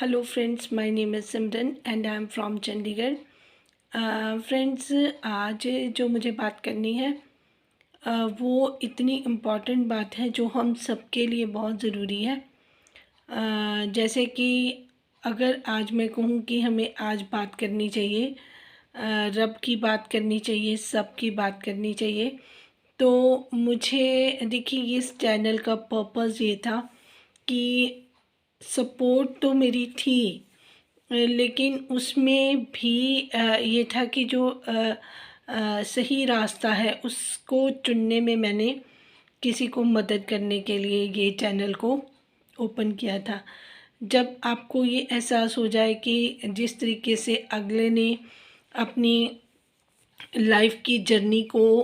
Hello friends, my name is Simran and I am from Chandigarh. Friends, आज जो मुझे बात करनी है वो इतनी इम्पॉर्टेंट बात है जो हम सबके लिए बहुत ज़रूरी है। जैसे कि अगर आज मैं कहूँ कि हमें आज बात करनी चाहिए, रब की बात करनी चाहिए, सब की बात करनी चाहिए, तो मुझे देखिए इस चैनल का पर्पस ये था कि सपोर्ट तो मेरी थी, लेकिन उसमें भी ये था कि जो सही रास्ता है उसको चुनने में मैंने किसी को मदद करने के लिए ये चैनल को ओपन किया था। जब आपको ये एहसास हो जाए कि जिस तरीके से अगले ने अपनी लाइफ की जर्नी को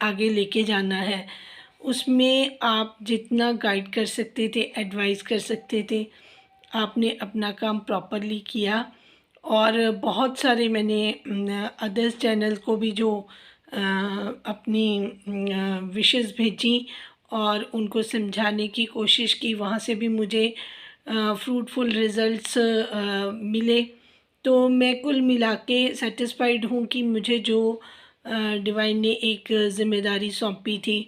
आगे लेके जाना है, उसमें आप जितना गाइड कर सकते थे, एडवाइस कर सकते थे, आपने अपना काम प्रॉपरली किया। और बहुत सारे मैंने अदर्स चैनल को भी जो अपनी विशेस भेजी और उनको समझाने की कोशिश की, वहाँ से भी मुझे फ्रूटफुल रिज़ल्ट्स मिले। तो मैं कुल मिला के सेटिस्फाइड हूँ कि मुझे जो डिवाइन ने एक ज़िम्मेदारी सौंपी थी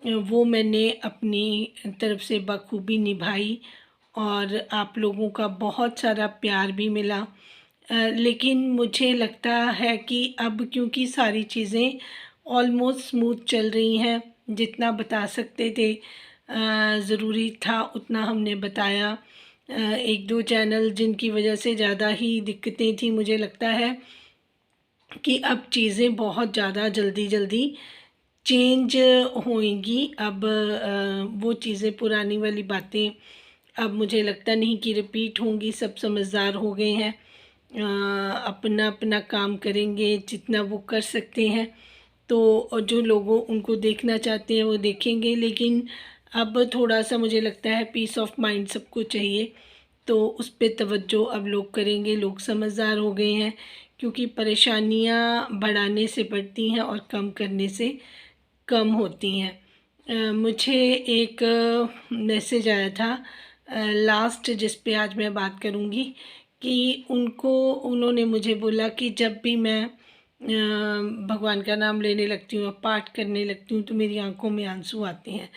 वो मैंने अपनी तरफ से बखूबी निभाई और आप लोगों का बहुत सारा प्यार भी मिला। लेकिन मुझे लगता है कि अब क्योंकि सारी चीज़ें ऑलमोस्ट स्मूथ चल रही हैं, जितना बता सकते थे ज़रूरी था उतना हमने बताया। एक दो चैनल जिनकी वजह से ज़्यादा ही दिक्कतें थी, मुझे लगता है कि अब चीज़ें बहुत ज़्यादा जल्दी जल्दी चेंज होएंगी। अब वो चीज़ें, पुरानी वाली बातें अब मुझे लगता नहीं कि रिपीट होंगी। सब समझदार हो गए हैं, अपना अपना काम करेंगे जितना वो कर सकते हैं। तो और जो लोगों उनको देखना चाहते हैं वो देखेंगे, लेकिन अब थोड़ा सा मुझे लगता है पीस ऑफ माइंड सबको चाहिए, तो उस पे तवज्जो अब लोग करेंगे। लोग समझदार हो गए हैं, क्योंकि परेशानियां बढ़ाने से बढ़ती हैं और कम करने से कम होती हैं। मुझे एक मैसेज आया था लास्ट, जिस पे आज मैं बात करूँगी, कि उन्होंने मुझे बोला कि जब भी मैं भगवान का नाम लेने लगती हूँ, पाठ करने लगती हूँ, तो मेरी आंखों में आंसू आते हैं।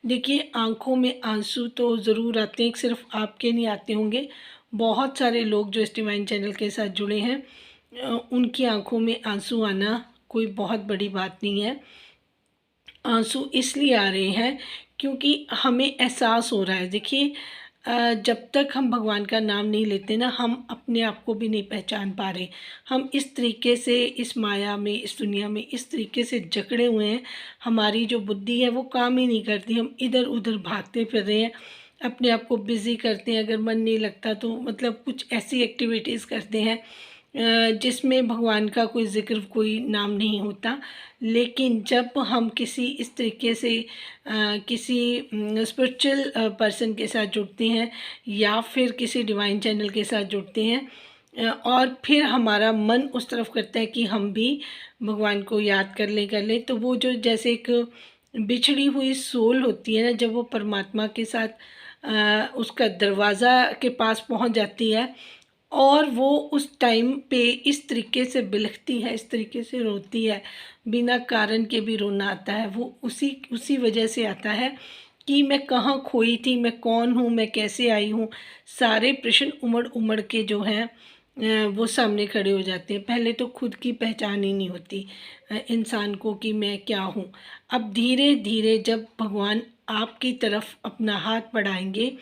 देखिए, आंखों में आंसू तो ज़रूर आते हैं, सिर्फ आपके नहीं आते होंगे। बहुत सारे लोग जो इस डिवाइन चैनल के साथ जुड़े हैं, उनकी आंखों में आंसू आना कोई बहुत बड़ी बात नहीं है। आंसू इसलिए आ रहे हैं क्योंकि हमें एहसास हो रहा है। देखिए, जब तक हम भगवान का नाम नहीं लेते ना, हम अपने आप को भी नहीं पहचान पा रहे। हम इस तरीके से इस माया में, इस दुनिया में इस तरीके से जकड़े हुए हैं, हमारी जो बुद्धि है वो काम ही नहीं करती। हम इधर उधर भागते फिर रहे हैं, अपने आप को बिज़ी करते हैं। अगर मन नहीं लगता तो मतलब कुछ ऐसी एक्टिविटीज़ करते हैं जिसमें भगवान का कोई ज़िक्र, कोई नाम नहीं होता। लेकिन जब हम किसी इस तरीके से किसी स्पिरिचुअल पर्सन के साथ जुड़ते हैं, या फिर किसी डिवाइन चैनल के साथ जुड़ते हैं, और फिर हमारा मन उस तरफ करता है कि हम भी भगवान को याद कर लें, तो वो जो जैसे एक बिछड़ी हुई सोल होती है ना, जब वो परमात्मा के साथ उसका दरवाज़ा के पास पहुंच जाती है, और वो उस टाइम पे इस तरीके से बिलखती है, इस तरीके से रोती है, बिना कारण के भी रोना आता है। वो उसी उसी वजह से आता है कि मैं कहाँ खोई थी, मैं कौन हूँ, मैं कैसे आई हूँ। सारे प्रश्न उमड़ उमड़ के जो हैं वो सामने खड़े हो जाते हैं। पहले तो खुद की पहचान ही नहीं होती इंसान को कि मैं क्या हूँ। अब धीरे धीरे जब भगवान आपकी तरफ अपना हाथ बढ़ाएंगे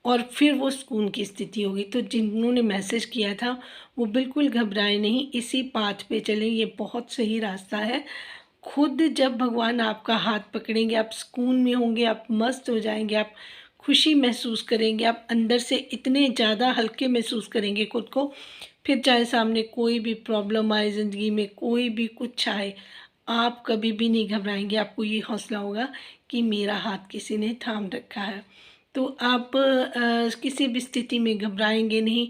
और फिर वो सुकून की स्थिति होगी। तो जिन्होंने मैसेज किया था वो बिल्कुल घबराए नहीं, इसी पाथ पे चलें, ये बहुत सही रास्ता है। खुद जब भगवान आपका हाथ पकड़ेंगे, आप सुकून में होंगे, आप मस्त हो जाएंगे, आप खुशी महसूस करेंगे, आप अंदर से इतने ज़्यादा हल्के महसूस करेंगे खुद को। फिर चाहे सामने कोई भी प्रॉब्लम आए, ज़िंदगी में कोई भी कुछ आए, आप कभी भी नहीं घबराएंगे। आपको ये हौसला होगा कि मेरा हाथ किसी ने थाम रखा है। तो आप किसी भी स्थिति में घबराएंगे नहीं।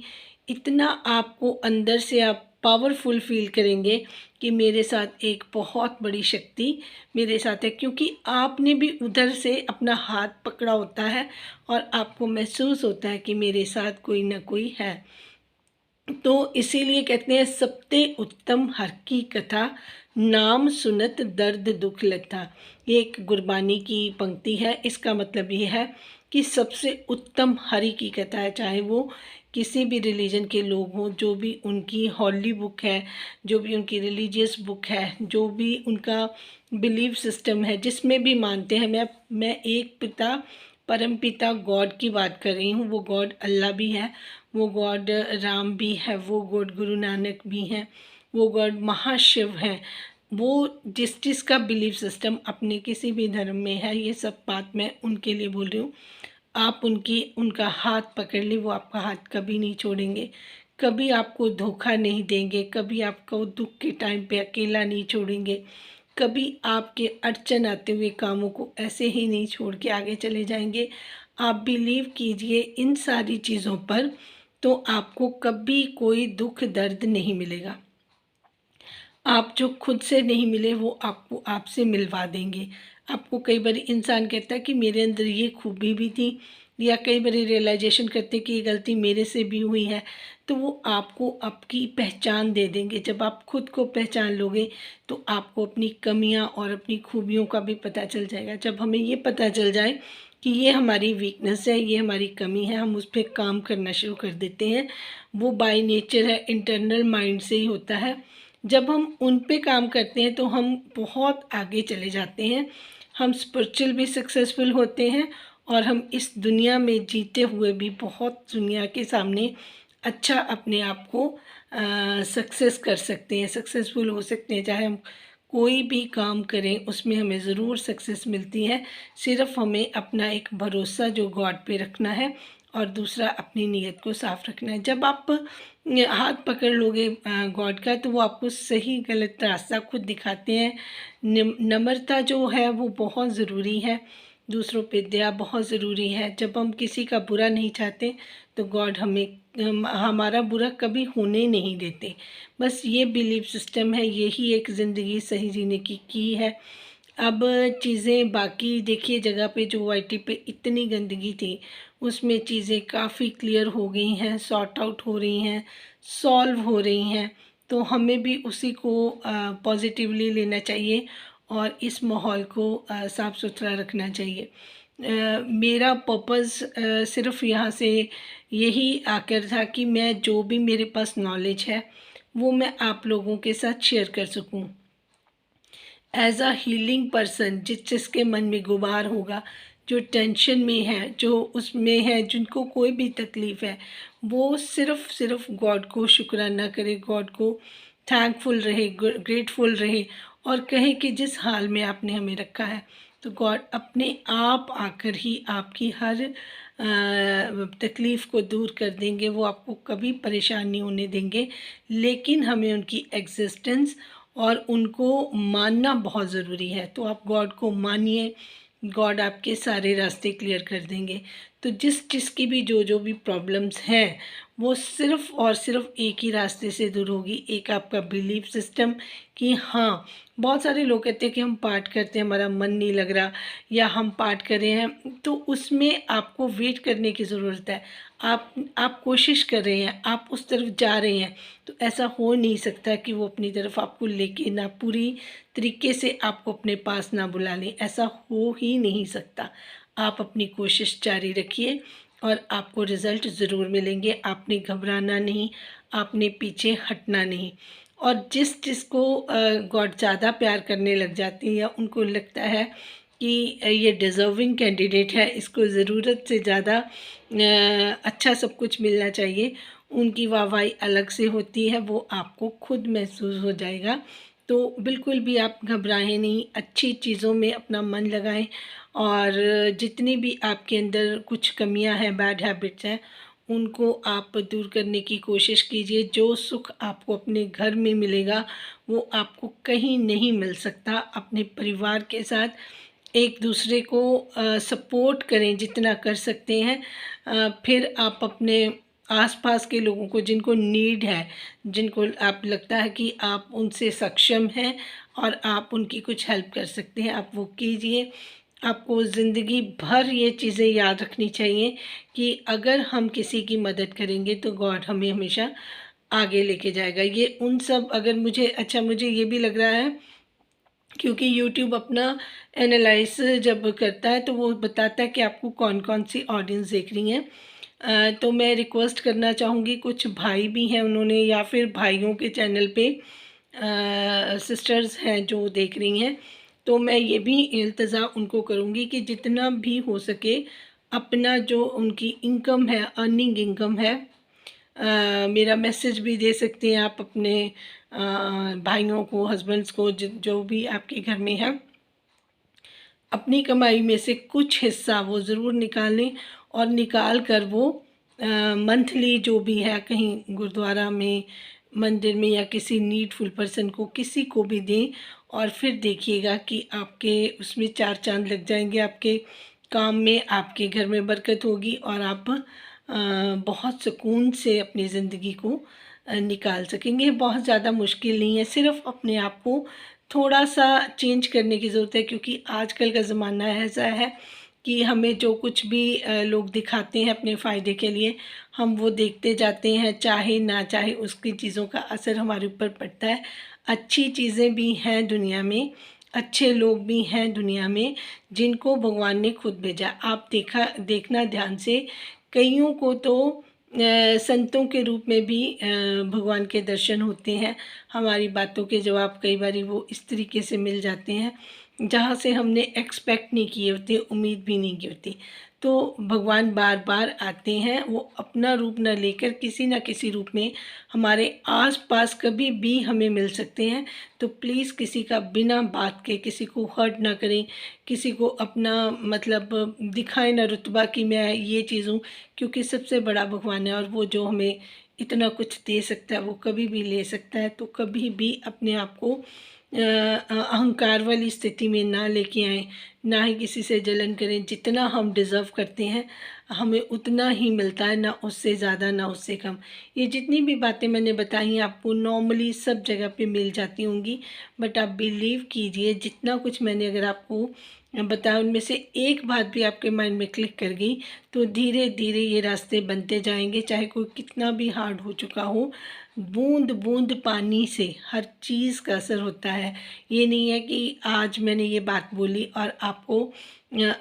इतना आपको अंदर से आप पावरफुल फील करेंगे कि मेरे साथ एक बहुत बड़ी शक्ति मेरे साथ है, क्योंकि आपने भी उधर से अपना हाथ पकड़ा होता है और आपको महसूस होता है कि मेरे साथ कोई ना कोई है। तो इसीलिए कहते हैं सबते उत्तम हर की कथा, नाम सुनत दर्द दुख लथा। ये एक गुरबानी की पंक्ति है। इसका मतलब ये है कि सबसे उत्तम हरि की कथा है, चाहे वो किसी भी रिलीजन के लोग हों, जो भी उनकी हॉली बुक है, जो भी उनकी रिलीजियस बुक है, जो भी उनका बिलीफ सिस्टम है, जिसमें भी मानते हैं। मैं एक पिता परम पिता गॉड की बात कर रही हूँ। वो गॉड अल्लाह भी है, वो गॉड राम भी है, वो गॉड गुरु नानक भी हैं, वो गॉड महाशिव हैं। वो जिस जिसका बिलीफ सिस्टम अपने किसी भी धर्म में है, ये सब बात मैं उनके लिए बोल रही हूँ। आप उनका हाथ पकड़ ले, वो आपका हाथ कभी नहीं छोड़ेंगे, कभी आपको धोखा नहीं देंगे, कभी आपको दुख के टाइम पे अकेला नहीं छोड़ेंगे, कभी आपके अड़चन आते हुए कामों को ऐसे ही नहीं छोड़ के आगे चले जाएंगे। आप बिलीव कीजिए इन सारी चीज़ों पर, तो आपको कभी कोई दुख दर्द नहीं मिलेगा। आप जो खुद से नहीं मिले वो आपको आपसे मिलवा देंगे। आपको कई बार इंसान कहता है कि मेरे अंदर ये खूबी भी थी, या कई बार रियलाइजेशन करते हैं कि ये गलती मेरे से भी हुई है, तो वो आपको आपकी पहचान दे देंगे। जब आप खुद को पहचान लोगे तो आपको अपनी कमियां और अपनी खूबियों का भी पता चल जाएगा। जब हमें ये पता चल जाए कि ये हमारी वीकनेस है, ये हमारी कमी है, हम उस पर काम करना शुरू कर देते हैं। वो बाय नेचर है, इंटरनल माइंड से ही होता है। जब हम उन पे काम करते हैं तो हम बहुत आगे चले जाते हैं, हम स्पिरिचुअल भी सक्सेसफुल होते हैं, और हम इस दुनिया में जीते हुए भी बहुत दुनिया के सामने अच्छा अपने आप को सक्सेस कर सकते हैं, सक्सेसफुल हो सकते हैं। चाहे हम कोई भी काम करें उसमें हमें ज़रूर सक्सेस मिलती है। सिर्फ हमें अपना एक भरोसा जो गॉड पे रखना है, और दूसरा अपनी नीयत को साफ रखना है। जब आप हाथ पकड़ लोगे गॉड का, तो वो आपको सही गलत रास्ता खुद दिखाते हैं। नम्रता जो है वो बहुत ज़रूरी है, दूसरों पे दया बहुत ज़रूरी है। जब हम किसी का बुरा नहीं चाहते तो गॉड हमारा बुरा कभी होने नहीं देते। बस ये बिलीफ सिस्टम है, यही एक ज़िंदगी सही जीने की है। अब चीज़ें बाकी देखिए, जगह पे जो वाईटी पे इतनी गंदगी थी, उसमें चीज़ें काफ़ी क्लियर हो गई हैं, सॉर्ट आउट हो रही हैं, सॉल्व हो रही हैं। तो हमें भी उसी को पॉजिटिवली लेना चाहिए और इस माहौल को साफ़ सुथरा रखना चाहिए। मेरा पर्पज़ सिर्फ यहाँ से यही आकर था कि मैं जो भी मेरे पास नॉलेज है वो मैं आप लोगों के साथ शेयर कर सकूं। एज अ हीलिंग पर्सन, जिसके मन में गुबार होगा, जो टेंशन में है, जो उसमें है, जिनको कोई भी तकलीफ़ है, वो सिर्फ गॉड को शुक्राना करे, गॉड को थैंकफुल रहे, ग्रेटफुल रहे, और कहे कि जिस हाल में आपने हमें रखा है, तो गॉड अपने आप आकर ही आपकी हर तकलीफ़ को दूर कर देंगे। वो आपको कभी परेशान नहीं होने देंगे, लेकिन हमें उनकी एग्जिस्टेंस और उनको मानना बहुत ज़रूरी है। तो आप गॉड को मानिए, गॉड आपके सारे रास्ते क्लियर कर देंगे। तो जिसकी भी जो भी प्रॉब्लम्स हैं, वो सिर्फ़ और सिर्फ एक ही रास्ते से दूर होगी, एक आपका बिलीफ सिस्टम कि हाँ, बहुत सारे लोग कहते हैं कि हम पाठ करते हैं, हमारा मन नहीं लग रहा, या हम पाठ कर रहे हैं, तो उसमें आपको वेट करने की ज़रूरत है। आप कोशिश कर रहे हैं, आप उस तरफ जा रहे हैं, तो ऐसा हो नहीं सकता कि वो अपनी तरफ आपको लेके ना पूरी तरीके से आपको अपने पास ना बुला लें। ऐसा हो ही नहीं सकता। आप अपनी कोशिश जारी रखिए और आपको रिज़ल्ट ज़रूर मिलेंगे। आपने घबराना नहीं, आपने पीछे हटना नहीं। और जिसको गॉड ज़्यादा प्यार करने लग जाती है, या उनको लगता है कि ये डिज़र्विंग कैंडिडेट है, इसको ज़रूरत से ज़्यादा अच्छा सब कुछ मिलना चाहिए, उनकी वाहवाही अलग से होती है, वो आपको खुद महसूस हो जाएगा। तो बिल्कुल भी आप घबराएं नहीं, अच्छी चीज़ों में अपना मन लगाएं, और जितनी भी आपके अंदर कुछ कमियां हैं, बैड हैबिट्स हैं, उनको आप दूर करने की कोशिश कीजिए। जो सुख आपको अपने घर में मिलेगा वो आपको कहीं नहीं मिल सकता। अपने परिवार के साथ एक दूसरे को सपोर्ट करें जितना कर सकते हैं। फिर आप अपने आसपास के लोगों को जिनको नीड है, जिनको आप लगता है कि आप उनसे सक्षम हैं और आप उनकी कुछ हेल्प कर सकते हैं, आप वो कीजिए। आपको ज़िंदगी भर ये चीज़ें याद रखनी चाहिए कि अगर हम किसी की मदद करेंगे तो गॉड हमें हमेशा आगे लेके जाएगा। ये उन सब अगर मुझे ये भी लग रहा है, क्योंकि यूट्यूब अपना एनालाइज जब करता है तो वो बताता है कि आपको कौन कौन सी ऑडियंस देख रही हैं। तो मैं रिक्वेस्ट करना चाहूँगी, कुछ भाई भी हैं उन्होंने, या फिर भाइयों के चैनल पे सिस्टर्स हैं जो देख रही हैं, तो मैं ये भी इल्तज़ा उनको करूँगी कि जितना भी हो सके अपना जो उनकी इनकम है, अर्निंग इनकम है, मेरा मैसेज भी दे सकते हैं आप अपने भाइयों को, हस्बैंड्स को, जो भी आपके घर में है, अपनी कमाई में से कुछ हिस्सा वो ज़रूर निकालें और निकाल कर वो मंथली जो भी है कहीं गुरुद्वारा में, मंदिर में, या किसी नीडफुल पर्सन को, किसी को भी दें। और फिर देखिएगा कि आपके उसमें चार चांद लग जाएंगे, आपके काम में, आपके घर में बरकत होगी और आप बहुत सुकून से अपनी ज़िंदगी को निकाल सकेंगे। बहुत ज़्यादा मुश्किल नहीं है, सिर्फ अपने आप को थोड़ा सा चेंज करने की ज़रूरत है, क्योंकि आजकल का ज़माना ऐसा है कि हमें जो कुछ भी लोग दिखाते हैं अपने फ़ायदे के लिए, हम वो देखते जाते हैं, चाहे ना चाहे उसकी चीज़ों का असर हमारे ऊपर पड़ता है। अच्छी चीज़ें भी हैं दुनिया में, अच्छे लोग भी हैं दुनिया में, जिनको भगवान ने खुद भेजा। आप देखना ध्यान से, कईयों को तो संतों के रूप में भी भगवान के दर्शन होते हैं। हमारी बातों के जवाब कई बारी वो इस तरीके से मिल जाते हैं जहाँ से हमने एक्सपेक्ट नहीं किए होते, उम्मीद भी नहीं की होती। तो भगवान बार बार आते हैं, वो अपना रूप न लेकर किसी न किसी रूप में हमारे आस-पास कभी भी हमें मिल सकते हैं। तो प्लीज़ किसी का बिना बात के किसी को हर्ट ना करें, किसी को अपना मतलब दिखाएँ ना रुतबा कि मैं ये चीज़ हूँ, क्योंकि सबसे बड़ा भगवान है और वो जो हमें इतना कुछ दे सकता है वो कभी भी ले सकता है। तो कभी भी अपने आप को अहंकार वाली स्थिति में ना लेके आएँ, ना ही किसी से जलन करें। जितना हम डिज़र्व करते हैं हमें उतना ही मिलता है, ना उससे ज़्यादा ना उससे कम। ये जितनी भी बातें मैंने बताई हैं आपको नॉर्मली सब जगह पे मिल जाती होंगी, बट आप बिलीव कीजिए जितना कुछ मैंने अगर आपको बताया उनमें से एक बात भी आपके माइंड में क्लिक कर गई तो धीरे धीरे ये रास्ते बनते जाएंगे, चाहे कोई कितना भी हार्ड हो चुका हो। बूंद बूंद पानी से हर चीज़ का असर होता है। ये नहीं है कि आज मैंने ये बात बोली और आपको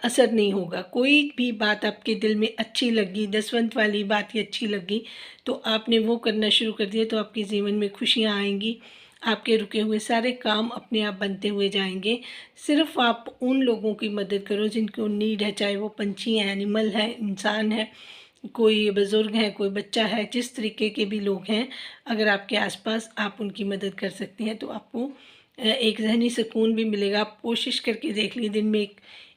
असर नहीं होगा। कोई भी बात आपके दिल में अच्छी लगी, दसवंत वाली बात ही अच्छी लगी, तो आपने वो करना शुरू कर दिया, तो आपके जीवन में खुशियाँ आएंगी, आपके रुके हुए सारे काम अपने आप बनते हुए जाएंगे। सिर्फ आप उन लोगों की मदद करो जिनको नीड है, चाहे वो पंछी हैं, एनिमल है, इंसान है, कोई बुज़ुर्ग है, कोई बच्चा है, जिस तरीके के भी लोग हैं, अगर आपके आसपास आप उनकी मदद कर सकते हैं तो आपको एक ज़हनी सुकून भी मिलेगा। आप कोशिश करके देख लीजिए, दिन में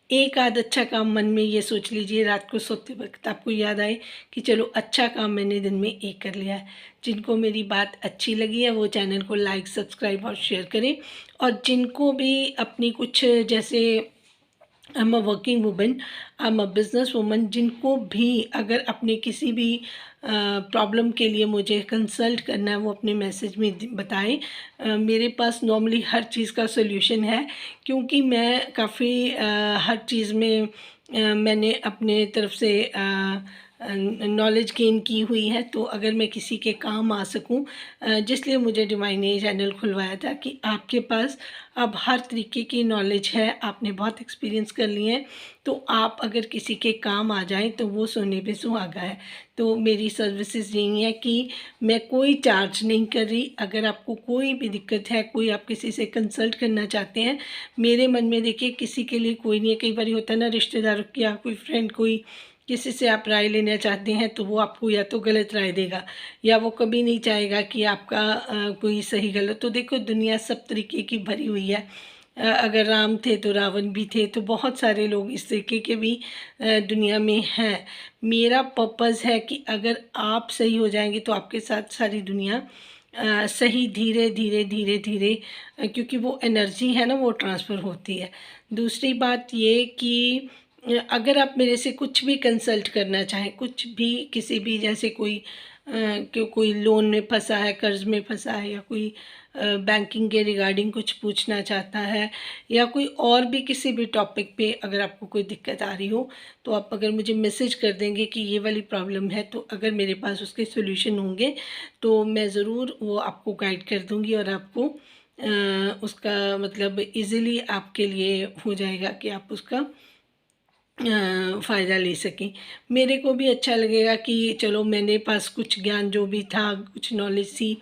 एक आध अच्छा काम मन में ये सोच लीजिए, रात को सोते वक्त आपको याद आए कि चलो अच्छा काम मैंने दिन में एक कर लिया है। जिनको मेरी बात अच्छी लगी है वो चैनल को लाइक, सब्सक्राइब और शेयर करें। और जिनको भी अपनी कुछ, जैसे I am a working women, I am a business woman, जिनको भी अगर अपने किसी भी प्रॉब्लम के लिए मुझे कंसल्ट करना है वो अपने मैसेज में बताएं। मेरे पास नॉर्मली हर चीज़ का सॉल्यूशन है, क्योंकि मैं काफ़ी हर चीज़ में मैंने अपने तरफ से नॉलेज गेन की हुई है। तो अगर मैं किसी के काम आ सकूं, जिसलिए मुझे डिवाइन ने चैनल खुलवाया था कि आपके पास अब हर तरीके की नॉलेज है, आपने बहुत एक्सपीरियंस कर लिए हैं, तो आप अगर किसी के काम आ जाएं तो वो सोने पे सुहागा है। तो मेरी सर्विसेज यही है कि मैं कोई चार्ज नहीं कर रही। अगर आपको कोई भी दिक्कत है, कोई आप किसी से कंसल्ट करना चाहते हैं, मेरे मन में देखिए किसी के लिए कोई नहीं है। कई बार होता है ना, रिश्तेदारों की या कोई फ्रेंड, कोई किसी से आप राय लेना चाहते हैं तो वो आपको या तो गलत राय देगा या वो कभी नहीं चाहेगा कि आपका कोई सही गलत। तो देखो दुनिया सब तरीके की भरी हुई है। अगर राम थे तो रावण भी थे, तो बहुत सारे लोग इस तरीके के भी दुनिया में हैं। मेरा पर्पज़ है कि अगर आप सही हो जाएंगे तो आपके साथ सारी दुनिया सही धीरे धीरे धीरे धीरे, क्योंकि वो एनर्जी है ना वो ट्रांसफ़र होती है। दूसरी बात ये कि अगर आप मेरे से कुछ भी कंसल्ट करना चाहें, कुछ भी, किसी भी, जैसे कोई लोन में फंसा है, कर्ज में फंसा है, या कोई बैंकिंग के रिगार्डिंग कुछ पूछना चाहता है, या कोई और भी किसी भी टॉपिक पे अगर आपको कोई दिक्कत आ रही हो, तो आप अगर मुझे मैसेज कर देंगे कि ये वाली प्रॉब्लम है, तो अगर मेरे पास उसके सॉल्यूशन होंगे तो मैं ज़रूर वो आपको गाइड कर दूँगी, और आपको उसका मतलब इजीली आपके लिए हो जाएगा कि आप उसका फ़ायदा ले सकें। मेरे को भी अच्छा लगेगा कि चलो, मेरे पास कुछ ज्ञान जो भी था, कुछ नॉलेज थी,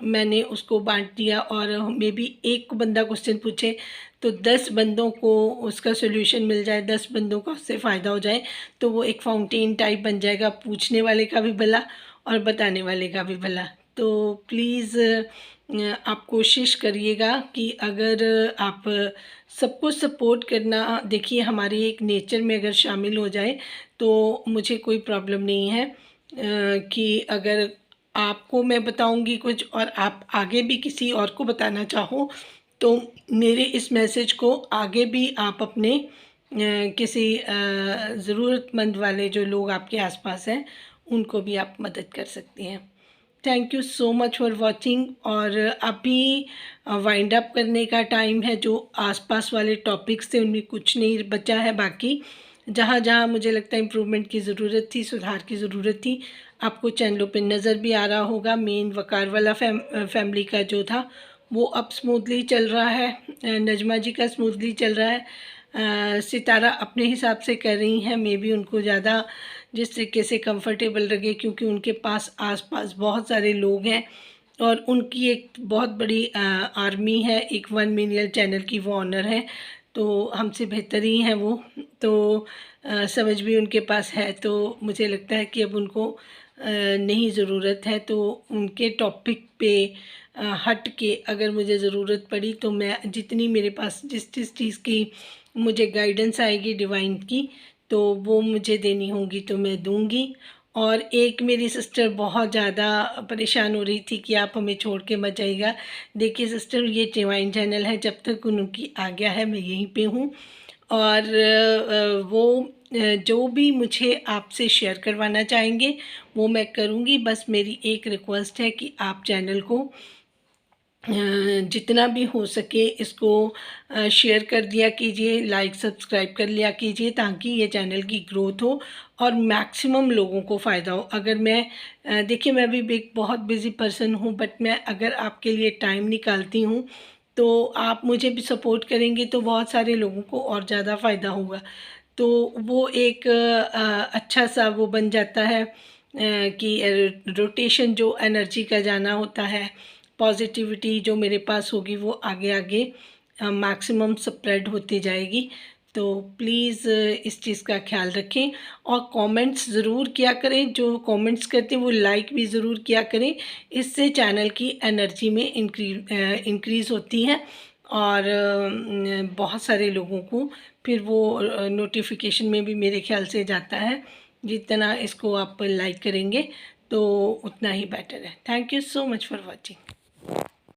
मैंने उसको बाँट दिया, और मे बी एक बंदा क्वेश्चन पूछे तो 10 बंदों को उसका सॉल्यूशन मिल जाए, 10 बंदों का उससे फ़ायदा हो जाए, तो वो एक फाउंटेन टाइप बन जाएगा, पूछने वाले का भी भला और बताने वाले का भी भला। तो प्लीज़ आप कोशिश करिएगा कि अगर आप सबको सपोर्ट करना, देखिए हमारे एक नेचर में अगर शामिल हो जाए तो मुझे कोई प्रॉब्लम नहीं है, कि अगर आपको मैं बताऊंगी कुछ और आप आगे भी किसी और को बताना चाहो, तो मेरे इस मैसेज को आगे भी आप अपने किसी ज़रूरतमंद वाले जो लोग आपके आसपास हैं उनको भी आप मदद कर सकती हैं। Thank you so much for watching. और अभी वाइंड अप करने का टाइम है। जो आसपास वाले टॉपिक्स थे उनमें कुछ नहीं बचा है, बाकी जहाँ जहाँ मुझे लगता है इम्प्रूवमेंट की ज़रूरत थी, सुधार की ज़रूरत थी, आपको चैनलों पे नज़र भी आ रहा होगा। मेन वकार वाला फैमिली का जो था वो अब स्मूथली चल रहा है, नजमा जी का स्मूथली चल रहा है, सितारा अपने हिसाब से कर रही हैं, मे बी उनको ज़्यादा जिस तरीके से कंफर्टेबल लगे, क्योंकि उनके पास आसपास बहुत सारे लोग हैं और उनकी एक बहुत बड़ी आर्मी है, एक 1 मिलियन चैनल की वो ऑनर है, तो हमसे बेहतर ही हैं वो, तो समझ भी उनके पास है। तो मुझे लगता है कि अब उनको नहीं ज़रूरत है, तो उनके टॉपिक पे हट के अगर मुझे ज़रूरत पड़ी तो मैं जितनी मेरे पास जिस जिस चीज़ की मुझे गाइडेंस आएगी डिवाइन की, तो वो मुझे देनी होगी तो मैं दूंगी। और एक मेरी सिस्टर बहुत ज़्यादा परेशान हो रही थी कि आप हमें छोड़ के मत जाइएगा। देखिए सिस्टर, ये डिवाइन चैनल है, जब तक उनकी आज्ञा है मैं यहीं पे हूँ, और वो जो भी मुझे आपसे शेयर करवाना चाहेंगे वो मैं करूँगी। बस मेरी एक रिक्वेस्ट है कि आप चैनल को जितना भी हो सके इसको शेयर कर दिया कीजिए, लाइक सब्सक्राइब कर लिया कीजिए, ताकि ये चैनल की ग्रोथ हो और मैक्सिमम लोगों को फ़ायदा हो। अगर मैं देखिए, मैं भी एक बहुत बिज़ी पर्सन हूँ, बट मैं अगर आपके लिए टाइम निकालती हूँ तो आप मुझे भी सपोर्ट करेंगे तो बहुत सारे लोगों को और ज़्यादा फ़ायदा होगा। तो वो एक अच्छा सा वो बन जाता है कि रोटेशन जो एनर्जी का जाना होता है, पॉजिटिविटी जो मेरे पास होगी वो आगे आगे मैक्सिमम स्प्रेड होती जाएगी। तो प्लीज़ इस चीज़ का ख्याल रखें और कमेंट्स ज़रूर किया करें। जो कमेंट्स करते हैं वो लाइक भी ज़रूर किया करें। इससे चैनल की एनर्जी में इंक्रीज़ होती है, और बहुत सारे लोगों को फिर वो नोटिफिकेशन में भी मेरे ख्याल से जाता है। जितना इसको आप लाइक करेंगे तो उतना ही बेटर है। Thank you so much for watching.